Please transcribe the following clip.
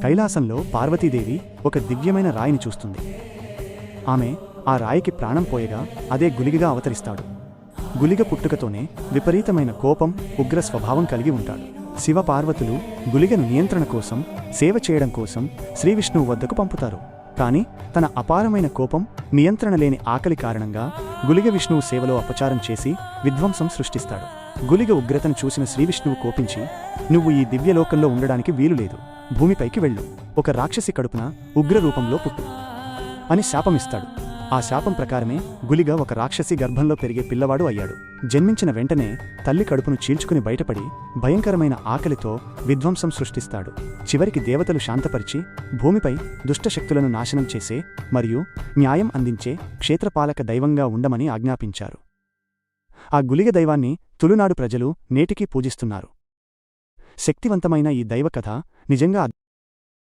కైలాసంలో పార్వతీదేవి ఒక దివ్యమైన రాయిని చూస్తుంది. ఆమె ఆ రాయికి ప్రాణం పోయగా అదే గులిగగా అవతరిస్తాడు. గులిగ పుట్టుకతోనే విపరీతమైన కోపం, ఉగ్ర స్వభావం కలిగి ఉంటాడు. శివపార్వతులు గులిగను నియంత్రణ కోసం, సేవ చేయడం కోసం శ్రీవిష్ణువు వద్దకు పంపుతారు. కాని తన అపారమైన కోపం, నియంత్రణ లేని ఆకలి కారణంగా గులిగ విష్ణువు సేవలో అపచారం చేసి విధ్వంసం సృష్టిస్తాడు. గులిగ ఉగ్రతను చూసిన శ్రీవిష్ణువు కోపించి, "నువ్వు ఈ దివ్యలోకంలో ఉండడానికి వీలులేదు, భూమిపైకి వెళ్ళు, ఒక రాక్షసి కడుపున ఉగ్రరూపంలో పుట్టు" అని శాపమిస్తాడు. ఆ శాపం ప్రకారమే గులిగ ఒక రాక్షసి గర్భంలో పెరిగే పిల్లవాడు అయ్యాడు. జన్మించిన వెంటనే తల్లి కడుపును చీల్చుకుని బయటపడి భయంకరమైన ఆకలితో విధ్వంసం సృష్టిస్తాడు. చివరికి దేవతలు శాంతపరిచి భూమిపై దుష్టశక్తులను నాశనం చేసే మరియు న్యాయం అందించే క్షేత్రపాలక దైవంగా ఉండమని ఆజ్ఞాపించారు. ఆ గులిగ దైవాన్ని తులునాడు ప్రజలు నేటికీ పూజిస్తున్నారు. శక్తివంతమైన ఈ దైవకథ నిజంగా